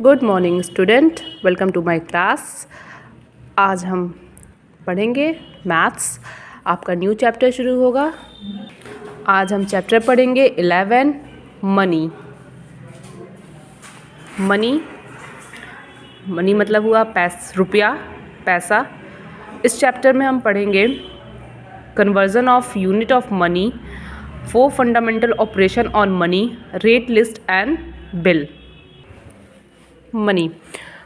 Good morning student, welcome to my class. आज हम पढ़ेंगे मैथ्स। आपका न्यू चैप्टर शुरू होगा। आज हम चैप्टर पढ़ेंगे 11 मनी। मनी मनी मतलब हुआ रुपया, पैसा। इस चैप्टर में हम पढ़ेंगे conversion of unit of money, 4 fundamental operation on money, rate list and bill. Money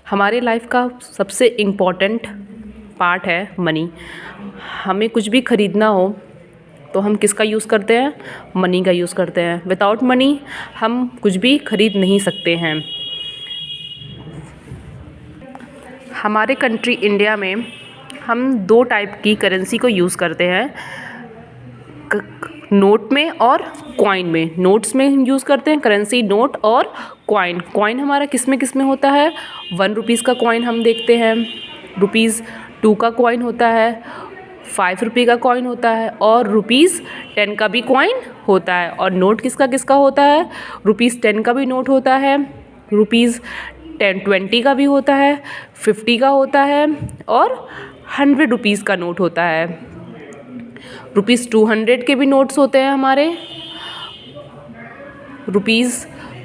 हमारे लाइफ का सबसे इम्पॉर्टेंट पार्ट है। मनी, हमें कुछ भी ख़रीदना हो तो हम किसका यूज़ करते हैं? मनी का यूज़ करते हैं। विदाउट मनी हम कुछ भी खरीद नहीं सकते हैं। हमारे कंट्री इंडिया में हम 2 टाइप की करेंसी को यूज़ करते हैं, नोट में और कॉइन में। नोट्स में हम यूज़ करते हैं करेंसी, नोट और कॉइन। कॉइन हमारा किस में होता है? 1 रुपीज़ का कॉइन हम देखते हैं, ₹2 का कॉइन होता है, 5 रुपये का कॉइन होता है और ₹10 का भी कॉइन होता है। और नोट किसका होता है? ₹10 का भी नोट होता है, ₹20 का भी होता है, 50 का होता है और 100 रुपीज़ का नोट होता है। ₹200 के भी नोट्स होते हैं हमारे,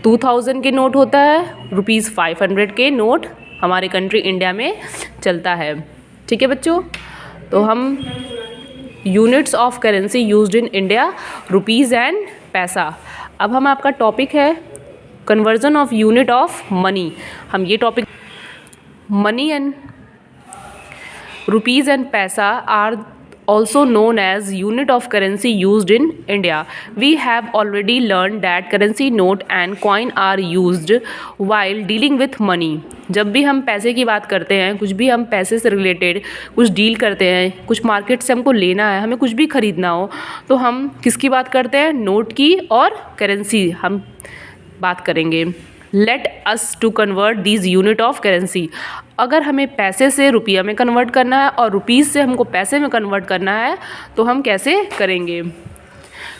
₹2000 के नोट होता है, ₹500 के नोट हमारे कंट्री इंडिया में चलता है। ठीक है बच्चों, तो हम units of currency used in India, rupees and पैसा। अब हम आपका टॉपिक है conversion of unit of money. हम ये topic money and rupees and पैसा are also known as unit of currency used in India. We have already learned that currency note and coin are used while dealing with money. जब भी हम पैसे की बात करते हैं, कुछ भी हम पैसे से रिलेटेड कुछ डील करते हैं, कुछ मार्केट से हमको लेना है, हमें कुछ भी ख़रीदना हो, तो हम किसकी बात करते हैं? नोट की और करेंसी हम बात करेंगे। Let us to convert these unit of currency. अगर हमें पैसे से रुपया में कन्वर्ट करना है और रुपीज़ से हमको पैसे में कन्वर्ट करना है तो हम कैसे करेंगे?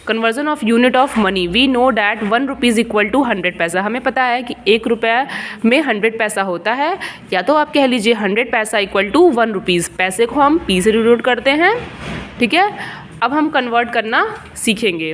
Conversion of unit of money, we know that 1 rupees equal to 100 paisa. हमें पता है कि 1 रुपया में 100 पैसा होता है, या तो आप कह लीजिए 100 पैसा इक्वल टू 1 रुपीज़। पैसे को हम पी से डिनोट करते हैं। ठीक है, अब हम कन्वर्ट करना सीखेंगे।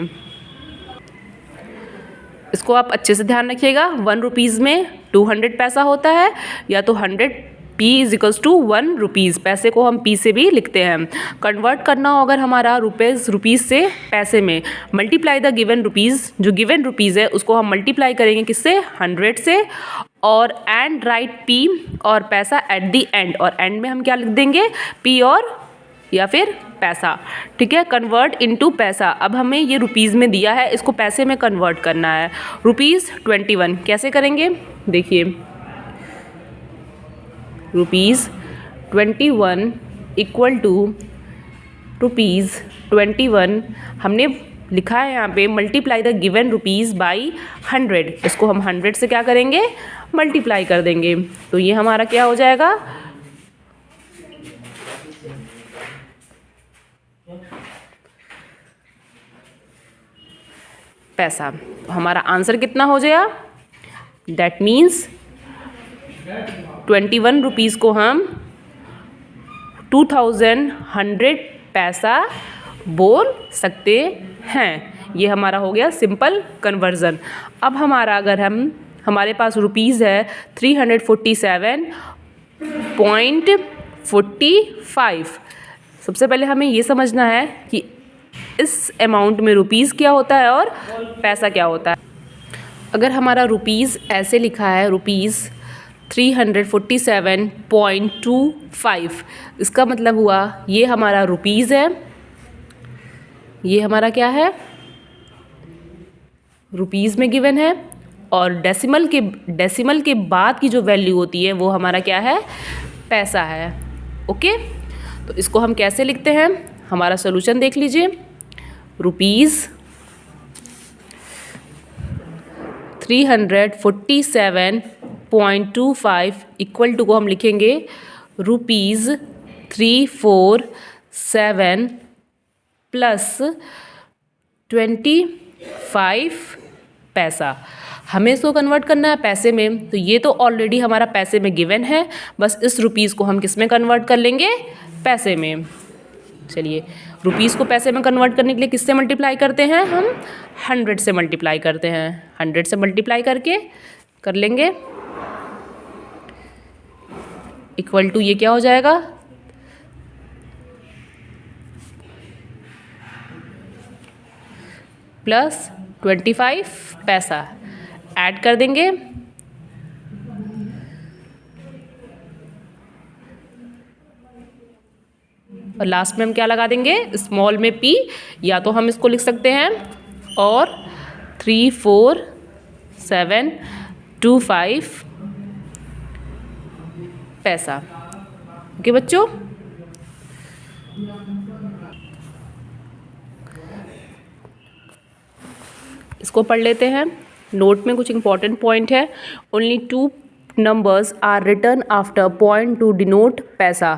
इसको आप अच्छे से ध्यान रखिएगा। 1 रुपीज़ में 200 पैसा होता है, या तो 100 P इजिकल्स टू 1 रुपीज़। पैसे को हम P से भी लिखते हैं। कन्वर्ट करना हो अगर हमारा रुपीज़ से पैसे में, मल्टीप्लाई द गिवन रुपीज़। जो गिवन रुपीज़ है उसको हम मल्टीप्लाई करेंगे किससे? 100 से। और एंड राइट P और पैसा एट दी एंड, और एंड में हम क्या लिख देंगे? P और या फिर पैसा। ठीक है, कन्वर्ट इनटू पैसा। अब हमें ये रुपीज़ में दिया है, इसको पैसे में कन्वर्ट करना है। ₹21 कैसे करेंगे? देखिए, ₹21 इक्वल टू ₹21 हमने लिखा है यहाँ पे, multiply the given rupees by 100। इसको हम 100 से क्या करेंगे? मल्टीप्लाई कर देंगे। तो ये हमारा क्या हो जाएगा? पैसा। तो हमारा आंसर कितना हो जाएगा? दैट मीन्स 21 रुपीज़ को हम 2100 पैसा बोल सकते हैं। ये हमारा हो गया सिंपल कन्वर्ज़न। अब हमारे पास रुपीज़ है 347.45। सबसे पहले हमें ये समझना है कि इस अमाउंट में रुपीज़ क्या होता है और पैसा क्या होता है। अगर हमारा रुपीज़ ऐसे लिखा है, रुपीज़ 347.25, इसका मतलब हुआ ये हमारा रुपीज़ है, ये हमारा क्या है? रुपीज़ में गिवन है। और डेसिमल के बाद की जो वैल्यू होती है वो हमारा क्या है? पैसा है। ओके, तो इसको हम कैसे लिखते हैं? हमारा सोल्यूशन देख लीजिए। रुपीज़ 347.25 इक्वल टू को हम लिखेंगे ₹347 प्लस 25 पैसा। हमें इसको कन्वर्ट करना है पैसे में, तो ये तो ऑलरेडी हमारा पैसे में गिवन है, बस इस रुपीज़ को हम किस में कन्वर्ट कर लेंगे, पैसे में। चलिए, रुपीज़ को पैसे में कन्वर्ट करने के लिए किससे मल्टीप्लाई करते हैं हम, 100 से मल्टीप्लाई करते हैं। 100 से मल्टीप्लाई करके कर लेंगे, इक्वल टू ये क्या हो जाएगा, प्लस 25 पैसा, ऐड कर देंगे, और लास्ट में हम क्या लगा देंगे, स्मॉल में p, या तो हम इसको लिख सकते हैं और 34,725 पैसा। ओके बच्चों, इसको पढ़ लेते हैं। नोट में कुछ इंपॉर्टेंट पॉइंट है। Only 2 numbers are return after point to denote paisa.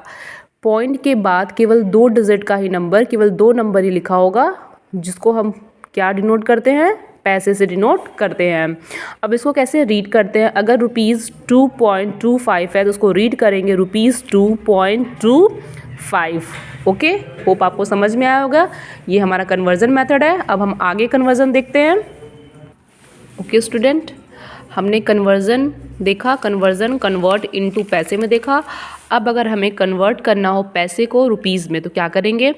Point के बाद केवल 2 डिजिट का ही नंबर, केवल 2 नंबर ही लिखा होगा, जिसको हम क्या डिनोट करते हैं, पैसे से डिनोट करते हैं। अब इसको कैसे रीड करते हैं, अगर ₹2.25 है तो उसको रीड करेंगे ₹2.25। ओके, होप आपको समझ में आया होगा। ये हमारा कन्वर्जन मेथड है। अब हम आगे कन्वर्जन देखते हैं। ओके स्टूडेंट, हमने कन्वर्जन देखा, कन्वर्जन कन्वर्ट इनटू पैसे में देखा। अब अगर हमें कन्वर्ट करना हो पैसे को रुपीज़ में तो क्या करेंगे,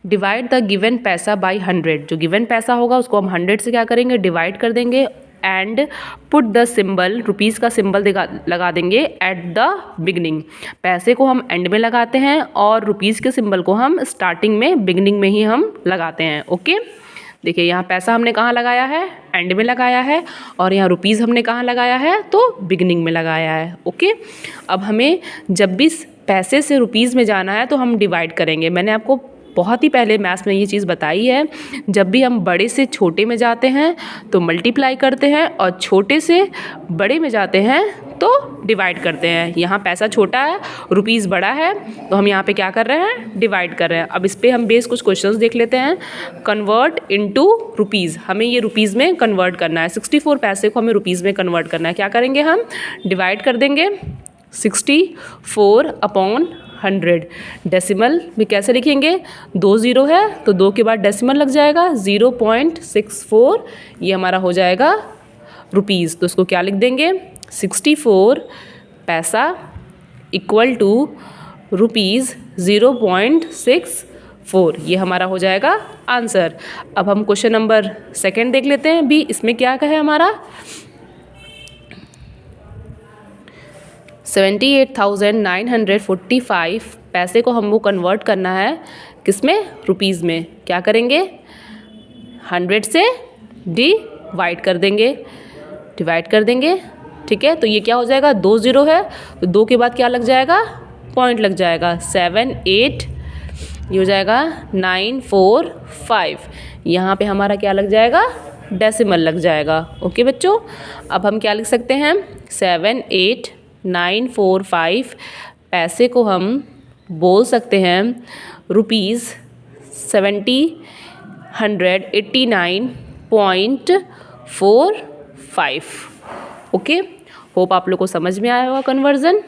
डिवाइड द गिवन पैसा बाय 100। जो गिवन पैसा होगा उसको हम 100 से क्या करेंगे, डिवाइड कर देंगे, and put the symbol, rupees का सिंबल लगा देंगे एट द बिगनिंग। पैसे को हम एंड में लगाते हैं और रुपीज़ के सिंबल को हम स्टार्टिंग में, बिगनिंग में ही हम लगाते हैं। ओके, देखिए यहाँ पैसा हमने कहाँ लगाया है, एंड में लगाया है, और यहाँ रुपीज़ हमने कहाँ लगाया है, तो बिगनिंग में लगाया है। ओके, अब हमें जब भी पैसे से रुपीज़ में जाना है तो हम डिवाइड करेंगे। मैंने आपको बहुत ही पहले मैथ्स में ये चीज़ बताई है, जब भी हम बड़े से छोटे में जाते हैं तो मल्टीप्लाई करते हैं, और छोटे से बड़े में जाते हैं तो डिवाइड करते हैं। यहाँ पैसा छोटा है, रुपीज़ बड़ा है, तो हम यहाँ पे क्या कर रहे हैं, डिवाइड कर रहे हैं। अब इस पर हम बेस कुछ क्वेश्चंस देख लेते हैं। कन्वर्ट इनटू रुपीज़, हमें ये रुपीज़ में कन्वर्ट करना है। 64 पैसे को हमें रुपीज़ में कन्वर्ट करना है। क्या करेंगे, हम डिवाइड कर देंगे 64/100। डेसिमल में कैसे लिखेंगे, 2 ज़ीरो है तो 2 के बाद डेसिमल लग जाएगा, 0.64, ये हमारा हो जाएगा रुपीज़। तो इसको क्या लिख देंगे, 64 पैसा इक्वल टू रुपीज़ 0.64, ये हमारा हो जाएगा आंसर। अब हम क्वेश्चन नंबर 2 देख लेते हैं। भी इसमें क्या है हमारा, 78,945 पैसे को हमको कन्वर्ट करना है किसमें, रुपीज़ में। क्या करेंगे, 100 से डिवाइड कर देंगे, ठीक है। तो ये क्या हो जाएगा, 2 ज़ीरो है तो 2 के बाद क्या लग जाएगा, पॉइंट लग जाएगा, 7 8, ये हो जाएगा 945। यहाँ पे हमारा क्या लग जाएगा, डेसिमल लग जाएगा। ओके बच्चों, अब हम क्या लिख सकते हैं, 78945 पैसे को हम बोल सकते हैं ₹189.45। ओके, होप आप लोग को समझ में आया होगा कन्वर्जन।